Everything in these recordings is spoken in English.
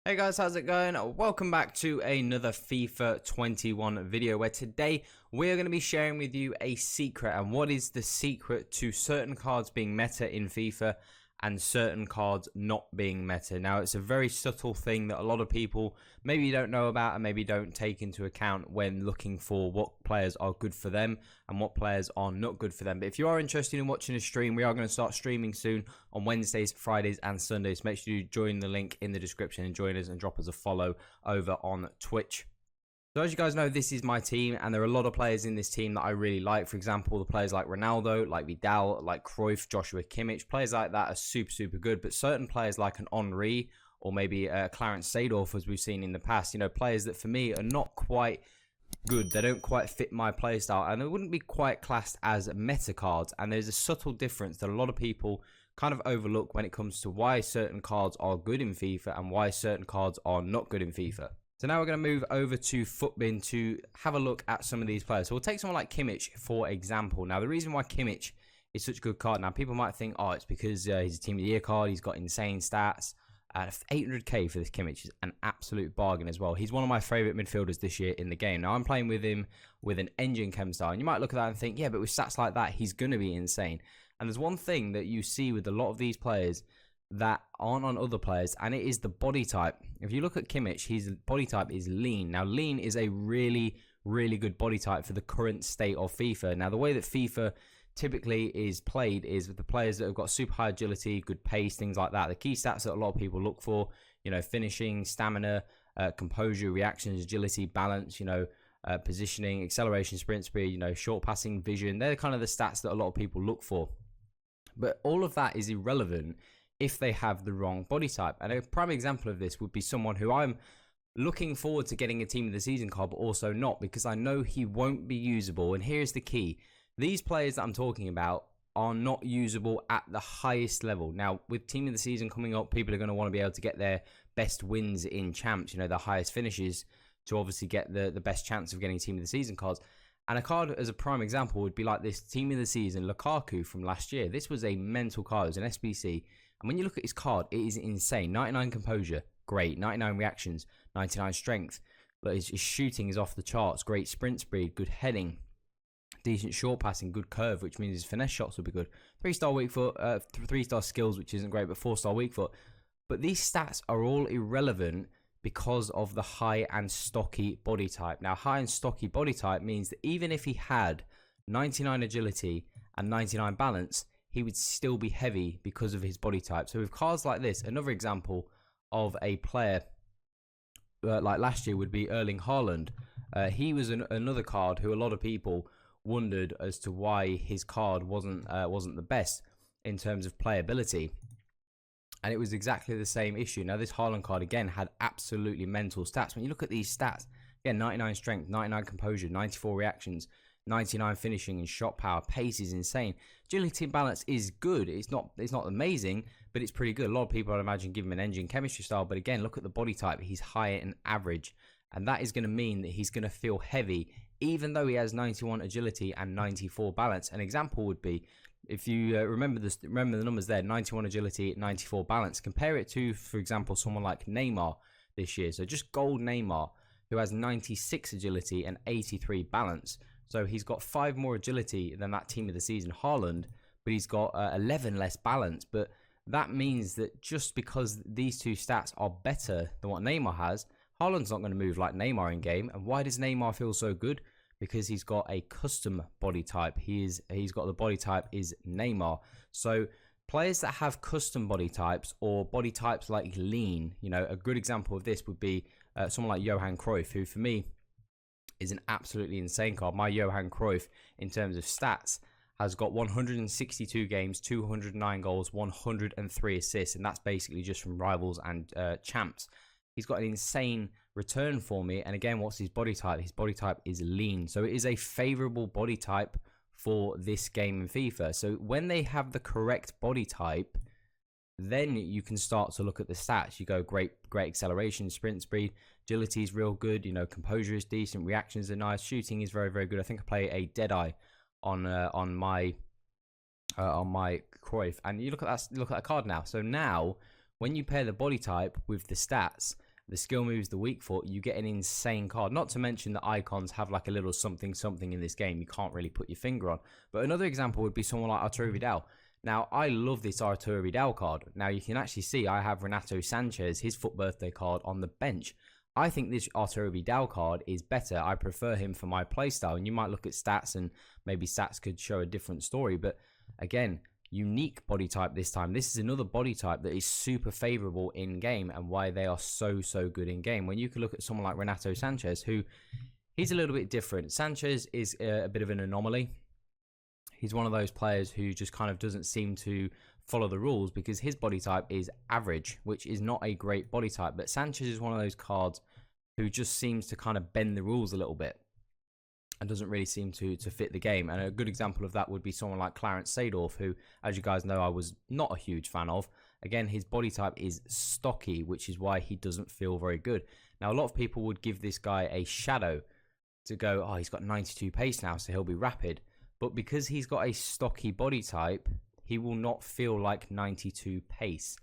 Hey guys, how's it going? Welcome back to another FIFA 21 video where today we're going to be sharing with you a secret. And what is the secret to certain cards being meta in FIFA and certain cards not being meta? Now, it's a very subtle thing that a lot of people maybe don't know about and maybe don't take into account when looking for what players are good for them and what players are not good for them. But if you are interested in watching a stream, we are going to start streaming soon on Wednesdays, Fridays and Sundays. Make sure you join the link in the description and join us and drop us a follow over on Twitch. So as you guys know, this is my team, and there are a lot of players in this team that I really like. For example, the players like Ronaldo, like Vidal, like Cruyff, Joshua Kimmich. Players like that are super good. But certain players like an Henry or maybe Clarence Sadorf, as we've seen in the past, you know, players that for me are not quite good. They don't quite fit my playstyle, and they wouldn't be quite classed as meta cards. And there's a subtle difference that a lot of people kind of overlook when it comes to why certain cards are good in FIFA and why certain cards are not good in FIFA. So now we're going to move over to Footbin to have a look at some of these players. So we'll take someone like Kimmich, for example. Now, the reason why Kimmich is such a good card, now people might think, oh, it's because he's a Team of the Year card, he's got insane stats. 800k for this Kimmich is an absolute bargain as well. He's one of my favourite midfielders this year in the game. Now, I'm playing with him with an engine chem style, and you might look at that and think, yeah, but with stats like that, he's going to be insane. And there's one thing that you see with a lot of these players that aren't on other players, and it is the body type. If you look at Kimmich, his body type is lean. Now, lean is a really good body type for the current state of FIFA. Now, the way that FIFA typically is played is with the players that have got super high agility, good pace, things like that. The key stats that a lot of people look for, you know, finishing, stamina, composure, reactions, agility, balance, you know, positioning, acceleration, sprint speed, you know, short passing, vision. They're kind of the stats that a lot of people look for. But all of that is irrelevant if they have the wrong body type. And a prime example of this would be someone who I'm looking forward to getting a Team of the Season card, but also not, because I know he won't be usable. And here's the key. These players that I'm talking about are not usable at the highest level. Now, with Team of the Season coming up, people are going to want to be able to get their best wins in champs, you know, the highest finishes, to obviously get the best chance of getting Team of the Season cards. And a card as a prime example would be like this Team of the Season Lukaku from last year. This was a mental card. It was an SBC. And when you look at his card, it is insane. 99 composure, great. 99 reactions, 99 strength. But his shooting is off the charts. Great sprint speed, good heading, decent short passing, good curve, which means his finesse shots will be good. 3-star weak foot, 3-star skills, which isn't great, but 4-star weak foot. But these stats are all irrelevant because of the high and stocky body type. Now, high and stocky body type means that even if he had 99 agility and 99 balance, he would still be heavy because of his body type. So with cards like this, another example of a player like last year would be Erling Harland. He was another card who a lot of people wondered as to why his card wasn't the best in terms of playability. And it was exactly the same issue. Now, this Harland card, again, had absolutely mental stats. When you look at these stats, again, 99 strength, 99 composure, 94 reactions, 99 finishing and shot power. Pace is insane. Agility and balance is good. It's not amazing, but it's pretty good. A lot of people, I'd imagine, give him an engine chemistry style. But again, look at the body type. He's higher and average. And that is going to mean that he's going to feel heavy, even though he has 91 agility and 94 balance. An example would be, if you remember the numbers there, 91 agility, 94 balance. Compare it to, for example, someone like Neymar this year. So just gold Neymar, who has 96 agility and 83 balance. So he's got 5 more agility than that Team of the Season Haaland, but he's got 11 less balance. But that means that just because these two stats are better than what Neymar has, Haaland's not going to move like Neymar in game. And why does Neymar feel so good? Because he's got a custom body type. He's got the body type is Neymar. So players that have custom body types or body types like lean, you know, a good example of this would be someone like Johan Cruyff, who for me is an absolutely insane card. My Johan Cruyff, in terms of stats, has got 162 games, 209 goals, 103 assists, and that's basically just from rivals and champs. He's got an insane return for me. And again, what's his body type? His body type is lean. So it is a favorable body type for this game in FIFA. So when they have the correct body type, then you can start to look at the stats. You go great acceleration, sprint speed, agility is real good, you know, composure is decent, reactions are nice, shooting is very good. I think I play a Deadeye on my Cruyff, and you look at that card now. So now when you pair the body type with the stats the skill moves, the weak foot, you get an insane card. Not to mention the icons have like a little something in this game you can't really put your finger on. But another example would be someone like Arturo Vidal. Now, I love this Arturo Vidal card. Now, you can actually see I have Renato Sanchez, his foot birthday card, on the bench. I think this Arturo Vidal card is better. I prefer him for my playstyle. And you might look at stats and maybe stats could show a different story. But again, unique body type this time. This is another body type that is super favorable in game and why they are so good in game. When you can look at someone like Renato Sanchez, who he's a little bit different. Sanchez is a bit of an anomaly. He's one of those players who just kind of doesn't seem to follow the rules because his body type is average, which is not a great body type. But Sanchez is one of those cards who just seems to kind of bend the rules a little bit and doesn't really seem to fit the game. And a good example of that would be someone like Clarence Sadorf, who, as you guys know, I was not a huge fan of. Again, his body type is stocky, which is why he doesn't feel very good. Now, a lot of people would give this guy a shadow to go, oh, he's got 92 pace now, so he'll be rapid. But because he's got a stocky body type, he will not feel like 92 pace.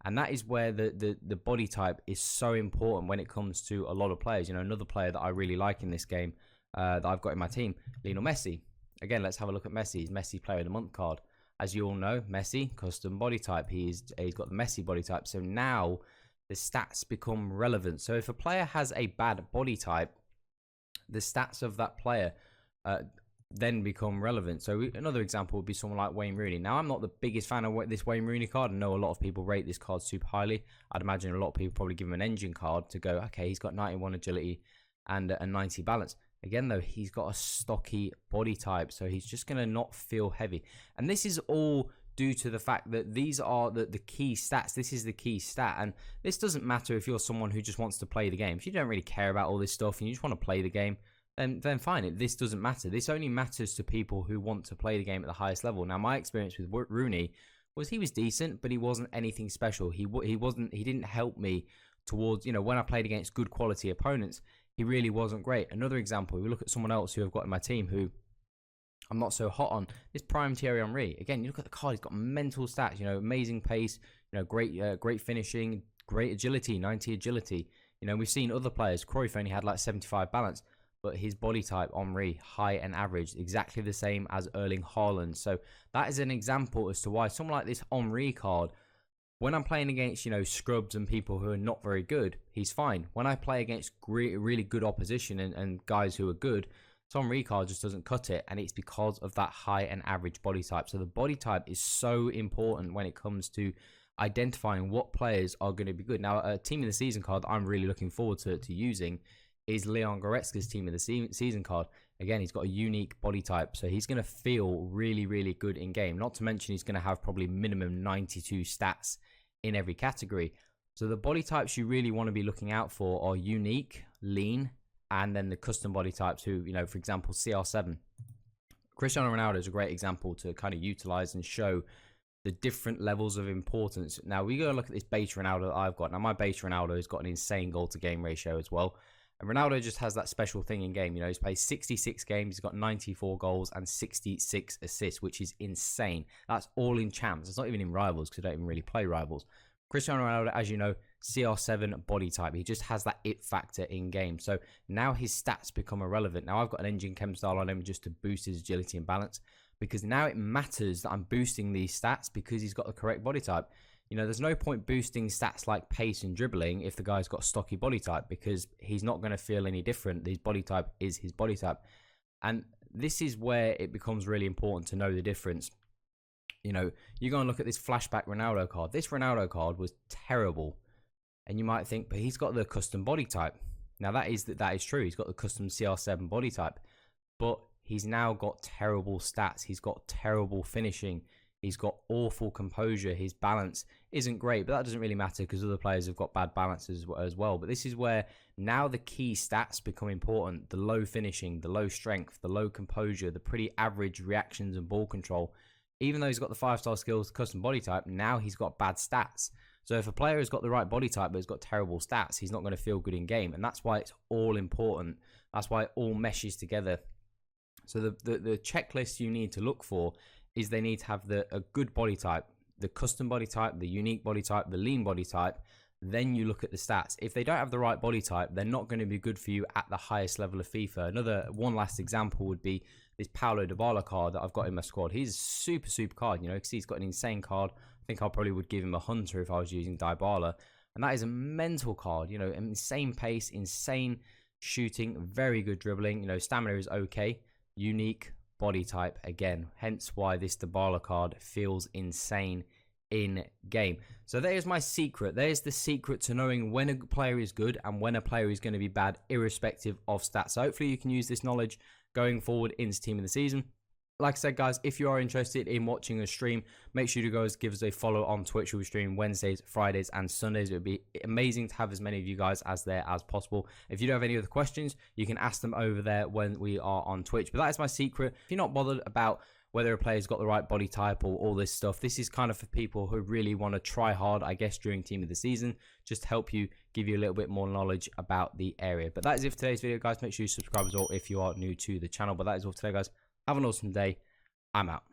And that is where the body type is so important when it comes to a lot of players. You know, another player that I really like in this game that I've got in my team, Lionel Messi. Again, let's have a look at Messi. He's Messi Player of the Month card. As you all know, Messi, custom body type. He's got the Messi body type. So now the stats become relevant. So if a player has a bad body type, the stats of that player then become relevant. So another example would be someone like Wayne Rooney. Now, I'm not the biggest fan of this Wayne Rooney card. I know a lot of people rate this card super highly. I'd imagine a lot of people probably give him an engine card to go, okay, he's got 91 agility and a 90 balance. Again, though, he's got a stocky body type, so he's just going to not feel heavy. And this is all due to the fact that these are the key stats. This is the key stat. And this doesn't matter if you're someone who just wants to play the game. If you don't really care about all this stuff and you just want to play the game, then fine. This doesn't matter. This only matters to people who want to play the game at the highest level. Now, my experience with Rooney was he was decent, but he wasn't anything special. He didn't help me towards, you know, when I played against good quality opponents, he really wasn't great. Another example, we look at someone else who I've got in my team who I'm not so hot on. This prime Thierry Henry. Again, you look at the card, he's got mental stats, you know, amazing pace, you know, great finishing, great agility, 90 agility. You know, we've seen other players. Cruyff only had like 75 balance, but his body type, Henry, high and average, exactly the same as Erling Harland. So that is an example as to why someone like this Henry card, when I'm playing against, you know, scrubs and people who are not very good, he's fine. When I play against really good opposition and guys who are good, Henry card just doesn't cut it, and it's because of that high and average body type. So the body type is so important when it comes to identifying what players are going to be good. Now, a team of the season card that I'm really looking forward to using is Leon Goretzka's team of the season card. Again, he's got a unique body type, so he's going to feel really good in game. Not to mention he's going to have probably minimum 92 stats in every category. So the body types you really want to be looking out for are unique, lean, and then the custom body types who, you know, for example, CR7. Cristiano Ronaldo is a great example to kind of utilize and show the different levels of importance. Now, we go and look at this base Ronaldo that I've got. Now, my base Ronaldo has got an insane goal-to-game ratio as well. And Ronaldo just has that special thing in game. You know, he's played 66 games. He's got 94 goals and 66 assists, which is insane. That's all in champs. It's not even in rivals because I don't even really play rivals. Cristiano Ronaldo, as you know, CR7 body type. He just has that it factor in game. So now his stats become irrelevant. Now I've got an engine chem style on him just to boost his agility and balance, because now it matters that I'm boosting these stats because he's got the correct body type. You know, there's no point boosting stats like pace and dribbling if the guy's got a stocky body type, because he's not going to feel any different. His body type is his body type. And this is where it becomes really important to know the difference. You know, you go and look at this flashback Ronaldo card. This Ronaldo card was terrible. And you might think, but he's got the custom body type. Now, that is true. He's got the custom CR7 body type. But he's now got terrible stats. He's got terrible finishing. He's got awful composure. His balance isn't great, but that doesn't really matter because other players have got bad balances as well. But this is where now the key stats become important. The low finishing, the low strength, the low composure, the pretty average reactions and ball control. Even though he's got the 5-star skills, custom body type, now he's got bad stats. So if a player has got the right body type but has got terrible stats, he's not going to feel good in game. And that's why it's all important. That's why it all meshes together. So the checklist you need to look for is they need to have a good body type, the custom body type, the unique body type, the lean body type, then you look at the stats. If they don't have the right body type, they're not going to be good for you at the highest level of FIFA. One last example would be this Paulo Dybala card that I've got in my squad. He's a super card, you know, because he's got an insane card. I think I probably would give him a hunter if I was using Dybala. And that is a mental card, you know, insane pace, insane shooting, very good dribbling. You know, stamina is okay. Unique body type again. Hence why this Dybala card feels insane in game. So there's my secret. There's the secret to knowing when a player is good and when a player is going to be bad, irrespective of stats. So hopefully you can use this knowledge going forward into Team of the Season. Like I said, guys, if you are interested in watching a stream, make sure you guys give us a follow on Twitch. We stream Wednesdays, Fridays, and Sundays. It would be amazing to have as many of you guys as there as possible. If you don't have any other questions, you can ask them over there when we are on Twitch. But that is my secret. If you're not bothered about whether a player's got the right body type or all this stuff, this is kind of for people who really want to try hard, I guess, during Team of the Season, just to help you, give you a little bit more knowledge about the area. But that is it for today's video, guys. Make sure you subscribe as well if you are new to the channel. But that is all for today, guys. Have an awesome day. I'm out.